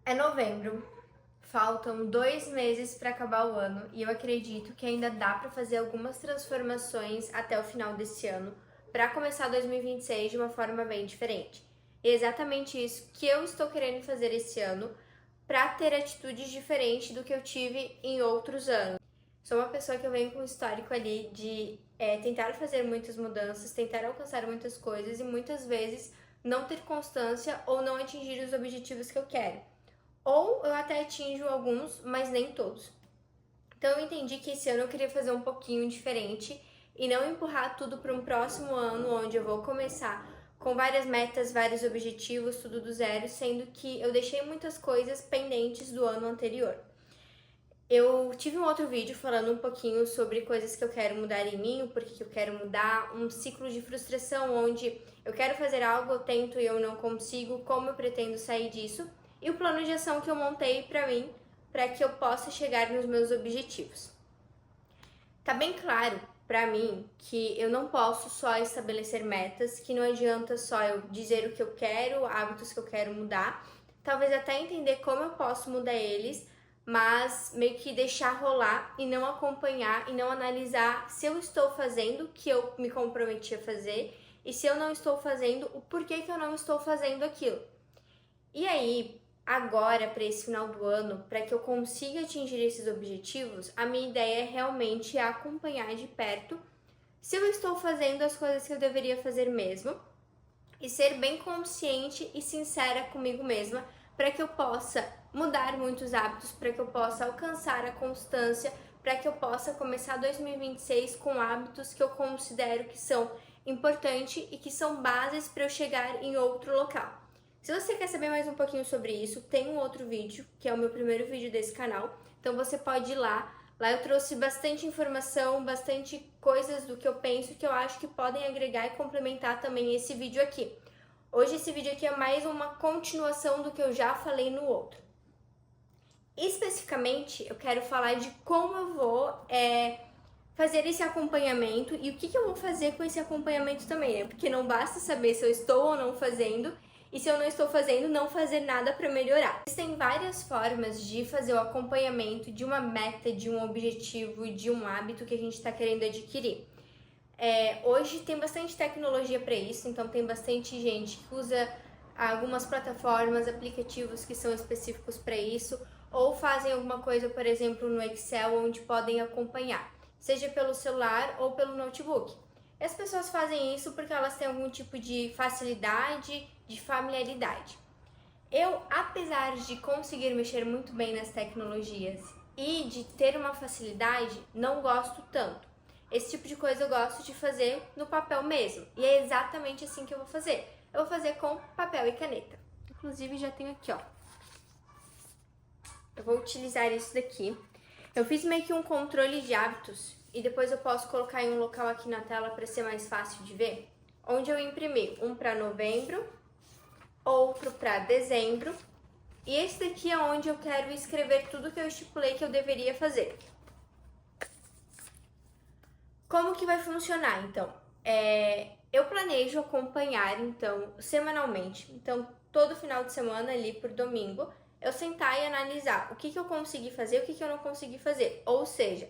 É novembro, faltam 2 meses para acabar o ano e eu acredito que ainda dá para fazer algumas transformações até o final desse ano para começar 2026 de uma forma bem diferente. E é exatamente isso que eu estou querendo fazer esse ano para ter atitudes diferentes do que eu tive em outros anos. Sou uma pessoa que eu venho com um histórico ali de tentar fazer muitas mudanças, tentar alcançar muitas coisas e muitas vezes não ter constância ou não atingir os objetivos que eu quero. Ou eu até atinjo alguns, mas nem todos. Então eu entendi que esse ano eu queria fazer um pouquinho diferente e não empurrar tudo para um próximo ano onde eu vou começar com várias metas, vários objetivos, tudo do zero, sendo que eu deixei muitas coisas pendentes do ano anterior. Eu tive um outro vídeo falando um pouquinho sobre coisas que eu quero mudar em mim, o porquê que eu quero mudar, um ciclo de frustração onde eu quero fazer algo, eu tento e eu não consigo, como eu pretendo sair disso, e o plano de ação que eu montei para mim, para que eu possa chegar nos meus objetivos. Tá bem claro para mim que eu não posso só estabelecer metas, que não adianta só eu dizer o que eu quero, hábitos que eu quero mudar, talvez até entender como eu posso mudar eles, mas meio que deixar rolar e não acompanhar e não analisar se eu estou fazendo o que eu me comprometi a fazer e se eu não estou fazendo, o porquê que eu não estou fazendo aquilo. E aí, agora para esse final do ano, para que eu consiga atingir esses objetivos, a minha ideia é realmente acompanhar de perto se eu estou fazendo as coisas que eu deveria fazer mesmo e ser bem consciente e sincera comigo mesma para que eu possa mudar muitos hábitos, para que eu possa alcançar a constância, para que eu possa começar 2026 com hábitos que eu considero que são importantes e que são bases para eu chegar em outro local. Se você quer saber mais um pouquinho sobre isso, tem um outro vídeo, que é o meu primeiro vídeo desse canal, então você pode ir lá. Lá eu trouxe bastante informação, bastante coisas do que eu penso que eu acho que podem agregar e complementar também esse vídeo aqui. Hoje esse vídeo aqui é mais uma continuação do que eu já falei no outro. Especificamente, eu quero falar de como eu vou fazer esse acompanhamento e o que eu vou fazer com esse acompanhamento também, né? Porque não basta saber se eu estou ou não fazendo e se eu não estou fazendo, não fazer nada para melhorar. Existem várias formas de fazer o acompanhamento de uma meta, de um objetivo, de um hábito que a gente está querendo adquirir. Hoje tem bastante tecnologia para isso, então tem bastante gente que usa algumas plataformas, aplicativos que são específicos para isso, ou fazem alguma coisa, por exemplo, no Excel, onde podem acompanhar, seja pelo celular ou pelo notebook. E as pessoas fazem isso porque elas têm algum tipo de facilidade, de familiaridade. Eu, apesar de conseguir mexer muito bem nas tecnologias e de ter uma facilidade, não gosto tanto. Esse tipo de coisa eu gosto de fazer no papel mesmo. E é exatamente assim que eu vou fazer. Eu vou fazer com papel e caneta. Inclusive já tenho aqui, ó. Eu vou utilizar isso daqui. Eu fiz meio que um controle de hábitos e depois eu posso colocar em um local aqui na tela para ser mais fácil de ver. Onde eu imprimi um para novembro, outro para dezembro. E esse daqui é onde eu quero escrever tudo que eu estipulei que eu deveria fazer. Como que vai funcionar, então? Eu planejo acompanhar, então, semanalmente. Então, todo final de semana, ali por domingo, eu sentar e analisar o que eu consegui fazer, o que eu não consegui fazer. Ou seja,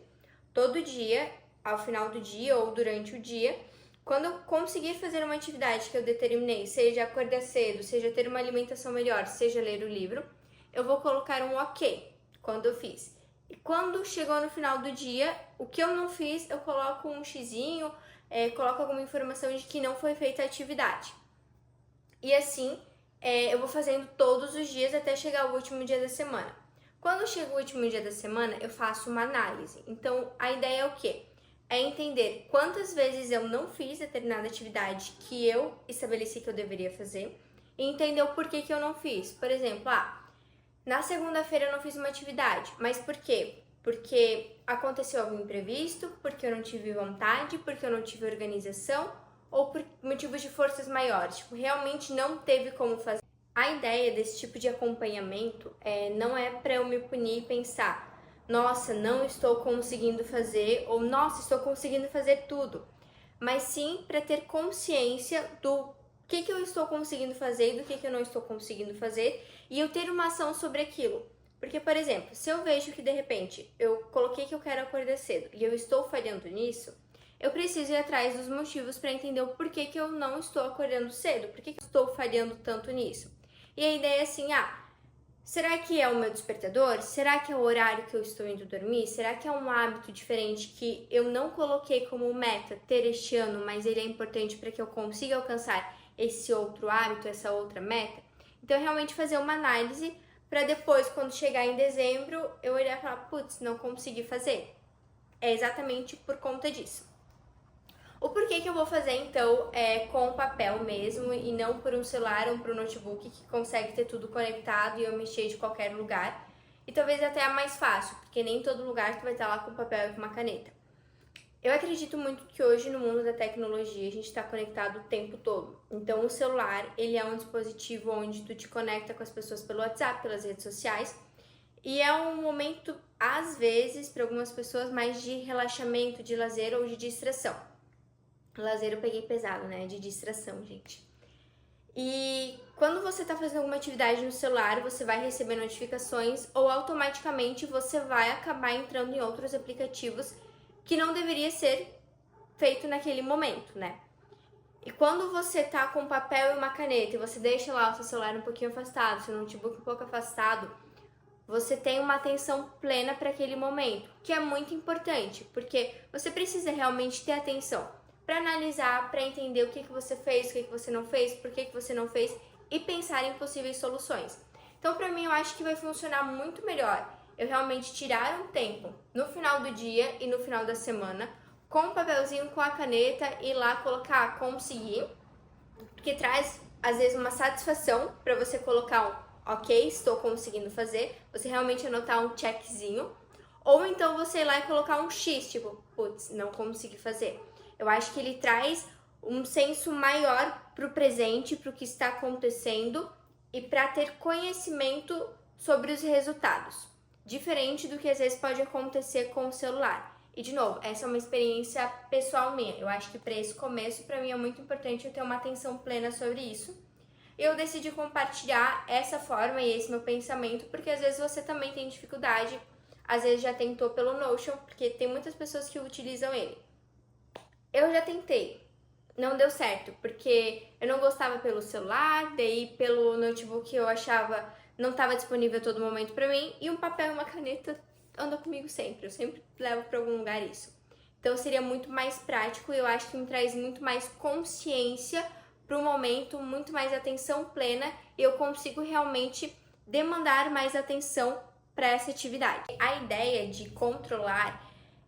todo dia, ao final do dia ou durante o dia, quando eu conseguir fazer uma atividade que eu determinei, seja acordar cedo, seja ter uma alimentação melhor, seja ler o livro, eu vou colocar um ok quando eu fiz. E quando chegou no final do dia, o que eu não fiz, eu coloco um xizinho, coloco alguma informação de que não foi feita a atividade. E assim, eu vou fazendo todos os dias até chegar o último dia da semana. Quando chega o último dia da semana, eu faço uma análise. Então, a ideia é o quê? É entender quantas vezes eu não fiz determinada atividade que eu estabeleci que eu deveria fazer e entender o porquê que eu não fiz. Por exemplo, na segunda-feira eu não fiz uma atividade, mas por quê? Porque aconteceu algum imprevisto, porque eu não tive vontade, porque eu não tive organização ou por motivos de forças maiores. Tipo, realmente não teve como fazer. A ideia desse tipo de acompanhamento não é para eu me punir e pensar, nossa, não estou conseguindo fazer ou nossa, estou conseguindo fazer tudo, mas sim para ter consciência do que eu estou conseguindo fazer e do que eu não estou conseguindo fazer, e eu ter uma ação sobre aquilo. Porque, por exemplo, se eu vejo que de repente eu coloquei que eu quero acordar cedo e eu estou falhando nisso, eu preciso ir atrás dos motivos para entender o porquê que eu não estou acordando cedo, por que eu estou falhando tanto nisso. E a ideia é assim, será que é o meu despertador? Será que é o horário que eu estou indo dormir? Será que é um hábito diferente que eu não coloquei como meta ter este ano, mas ele é importante para que eu consiga alcançar esse outro hábito, essa outra meta? Então, realmente fazer uma análise para depois, quando chegar em dezembro, eu olhar e falar, putz, não consegui fazer. É exatamente por conta disso. O porquê que eu vou fazer, então, é com papel mesmo e não por um celular ou por um notebook que consegue ter tudo conectado e eu mexer de qualquer lugar. E talvez até é mais fácil, porque nem em todo lugar tu vai estar lá com papel e com uma caneta. Eu acredito muito que hoje no mundo da tecnologia a gente está conectado o tempo todo. Então o celular, ele é um dispositivo onde tu te conecta com as pessoas pelo WhatsApp, pelas redes sociais. E é um momento, às vezes, para algumas pessoas, mais de relaxamento, de lazer ou de distração. Lazer eu peguei pesado, né? De distração, gente. E quando você tá fazendo alguma atividade no celular, você vai receber notificações ou automaticamente você vai acabar entrando em outros aplicativos que não deveria ser feito naquele momento, né? E quando você tá com papel e uma caneta e você deixa lá o seu celular um pouquinho afastado, seu notebook um pouco afastado, você tem uma atenção plena para aquele momento, que é muito importante, porque você precisa realmente ter atenção para analisar, para entender o que você fez, o que você não fez, por que você não fez e pensar em possíveis soluções. Então, para mim, eu acho que vai funcionar muito melhor eu realmente tirar um tempo no final do dia e no final da semana com o papelzinho, com a caneta e ir lá colocar consegui, porque traz às vezes uma satisfação para você colocar um ok, estou conseguindo fazer, você realmente anotar um checkzinho, ou então você ir lá e colocar um X, tipo, putz, não consegui fazer. Eu acho que ele traz um senso maior pro presente, pro que está acontecendo e para ter conhecimento sobre os resultados, diferente do que às vezes pode acontecer com o celular. E de novo, essa é uma experiência pessoal minha. Eu acho que para esse começo, para mim é muito importante eu ter uma atenção plena sobre isso. Eu decidi compartilhar essa forma e esse meu pensamento, porque às vezes você também tem dificuldade, às vezes já tentou pelo Notion, porque tem muitas pessoas que utilizam ele. Eu já tentei, não deu certo, porque eu não gostava pelo celular, daí pelo notebook eu achava não estava disponível a todo momento para mim, e um papel e uma caneta anda comigo sempre, eu sempre levo para algum lugar isso. Então seria muito mais prático e eu acho que me traz muito mais consciência para o momento, muito mais atenção plena e eu consigo realmente demandar mais atenção para essa atividade. A ideia de controlar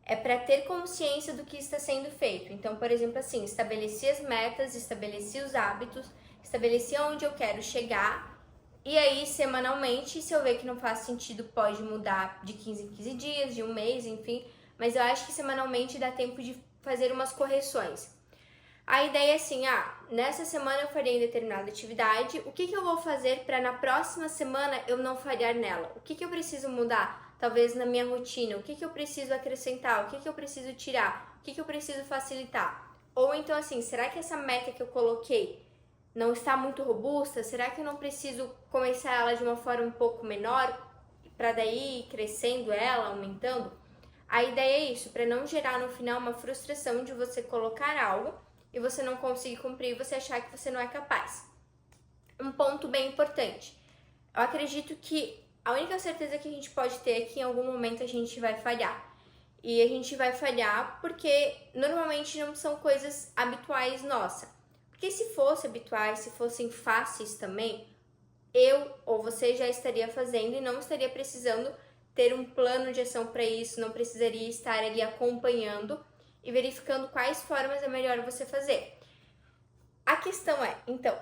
é para ter consciência do que está sendo feito. Então, por exemplo, assim, estabeleci as metas, estabeleci os hábitos, estabeleci onde eu quero chegar. E aí, semanalmente, se eu ver que não faz sentido, pode mudar de 15 em 15 dias, de um mês, enfim. Mas eu acho que semanalmente dá tempo de fazer umas correções. A ideia é assim, nessa semana eu farei determinada atividade, o que eu vou fazer para na próxima semana eu não falhar nela? O que eu preciso mudar? Talvez na minha rotina, o que eu preciso acrescentar? O que eu preciso tirar? O que eu preciso facilitar? Ou então assim, será que essa meta que eu coloquei não está muito robusta? Será que eu não preciso começar ela de uma forma um pouco menor para daí ir crescendo ela, aumentando? A ideia é isso, para não gerar no final uma frustração de você colocar algo e você não conseguir cumprir e você achar que você não é capaz. Um ponto bem importante. Eu acredito que a única certeza que a gente pode ter é que em algum momento a gente vai falhar. E a gente vai falhar porque normalmente não são coisas habituais nossa. Porque se fosse habituais, se fossem fáceis também, eu ou você já estaria fazendo e não estaria precisando ter um plano de ação para isso, não precisaria estar ali acompanhando e verificando quais formas é melhor você fazer. A questão é, então,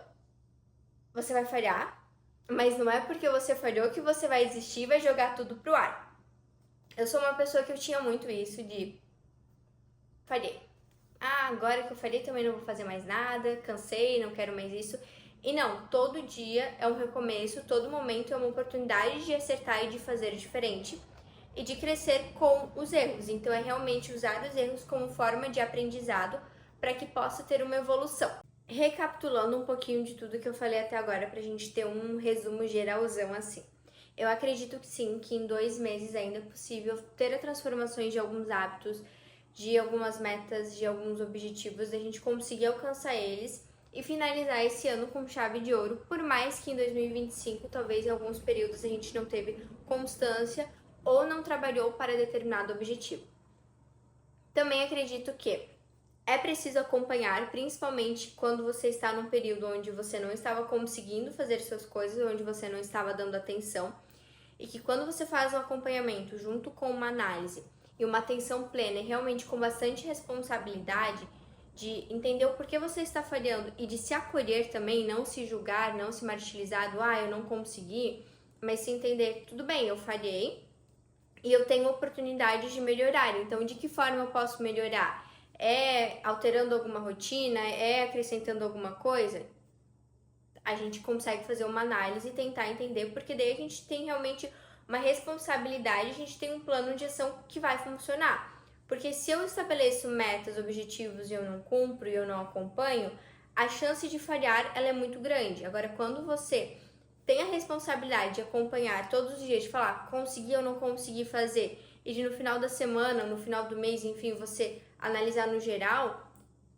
você vai falhar, mas não é porque você falhou que você vai desistir e vai jogar tudo pro ar. Eu sou uma pessoa que eu tinha muito isso de falhei. Agora que eu falhei também não vou fazer mais nada, cansei, não quero mais isso. E não, todo dia é um recomeço, todo momento é uma oportunidade de acertar e de fazer diferente e de crescer com os erros. Então é realmente usar os erros como forma de aprendizado para que possa ter uma evolução. Recapitulando um pouquinho de tudo que eu falei até agora, pra gente ter um resumo geralzão assim. Eu acredito que sim, que em 2 meses ainda é possível ter transformações de alguns hábitos, de algumas metas, de alguns objetivos, da gente conseguir alcançar eles e finalizar esse ano com chave de ouro, por mais que em 2025, talvez em alguns períodos a gente não teve constância ou não trabalhou para determinado objetivo. Também acredito que é preciso acompanhar, principalmente quando você está num período onde você não estava conseguindo fazer suas coisas, onde você não estava dando atenção, e que quando você faz um acompanhamento junto com uma análise e uma atenção plena e realmente com bastante responsabilidade, de entender o porquê você está falhando e de se acolher também, não se julgar, não se martirizar do eu não consegui, mas se entender, tudo bem, eu falhei e eu tenho oportunidade de melhorar, então de que forma eu posso melhorar? É alterando alguma rotina? É acrescentando alguma coisa? A gente consegue fazer uma análise e tentar entender, porque daí a gente tem realmente uma responsabilidade, a gente tem um plano de ação que vai funcionar. Porque se eu estabeleço metas, objetivos e eu não cumpro e eu não acompanho, a chance de falhar ela é muito grande. Agora, quando você tem a responsabilidade de acompanhar todos os dias, de falar consegui ou não consegui fazer, e de no final da semana, no final do mês, enfim, você analisar no geral,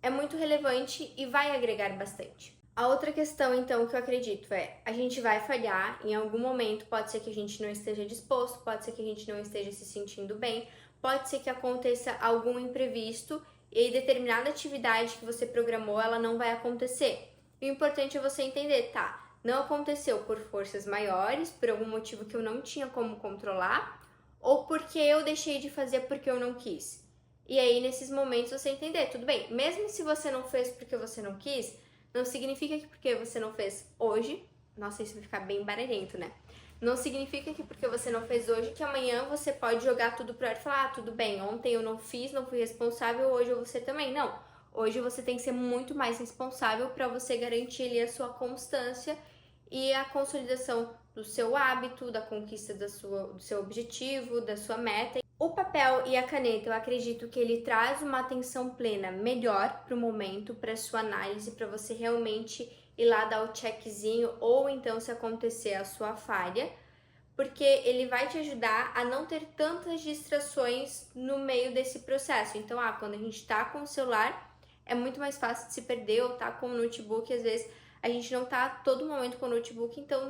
é muito relevante e vai agregar bastante. A outra questão, então, que eu acredito é, a gente vai falhar em algum momento, pode ser que a gente não esteja disposto, pode ser que a gente não esteja se sentindo bem, pode ser que aconteça algum imprevisto e aí determinada atividade que você programou, ela não vai acontecer. E o importante é você entender, tá, não aconteceu por forças maiores, por algum motivo que eu não tinha como controlar, ou porque eu deixei de fazer porque eu não quis. E aí, nesses momentos, você entender, tudo bem, mesmo se você não fez porque você não quis, não significa que porque você não fez hoje, nossa, isso vai ficar bem barulhento, né? Não significa que porque você não fez hoje, que amanhã você pode jogar tudo pro ar e falar, tudo bem, ontem eu não fiz, não fui responsável, hoje eu vou ser também. Não, hoje você tem que ser muito mais responsável para você garantir ali a sua constância e a consolidação do seu hábito, da conquista do seu objetivo, da sua meta. O papel e a caneta, eu acredito que ele traz uma atenção plena melhor para o momento, para sua análise, para você realmente ir lá dar o checkzinho ou então se acontecer a sua falha, porque ele vai te ajudar a não ter tantas distrações no meio desse processo. Então, quando a gente está com o celular, é muito mais fácil de se perder, ou tá com o notebook, às vezes a gente não tá todo momento com o notebook, então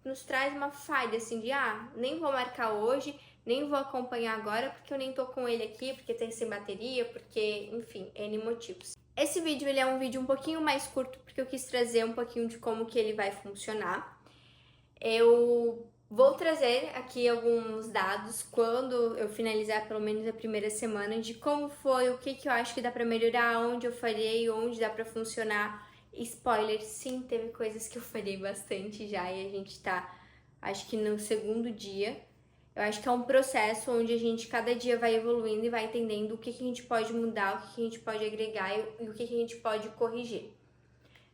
nos traz uma falha assim de nem vou marcar hoje, nem vou acompanhar agora porque eu nem tô com ele aqui, porque tem sem bateria, porque, enfim, N motivos. Esse vídeo ele é um vídeo um pouquinho mais curto porque eu quis trazer um pouquinho de como que ele vai funcionar. Eu vou trazer aqui alguns dados quando eu finalizar pelo menos a primeira semana de como foi, o que eu acho que dá pra melhorar, onde eu falhei, onde dá pra funcionar. Spoiler, sim, teve coisas que eu falhei bastante já e a gente tá, acho que no segundo dia. Eu acho que é um processo onde a gente cada dia vai evoluindo e vai entendendo o que a gente pode mudar, o que a gente pode agregar e o que a gente pode corrigir.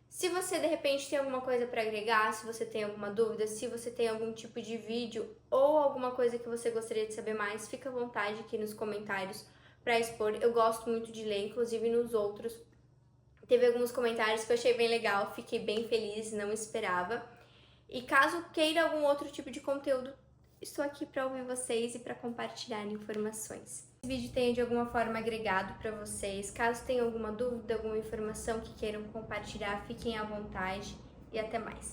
Se você de repente tem alguma coisa para agregar, se você tem alguma dúvida, se você tem algum tipo de vídeo ou alguma coisa que você gostaria de saber mais, fica à vontade aqui nos comentários para expor. Eu gosto muito de ler, inclusive nos outros. Teve alguns comentários que eu achei bem legal, fiquei bem feliz, não esperava. E caso queira algum outro tipo de conteúdo, estou aqui para ouvir vocês e para compartilhar informações. Esse vídeo tenha de alguma forma agregado para vocês. Caso tenham alguma dúvida, alguma informação que queiram compartilhar, fiquem à vontade e até mais.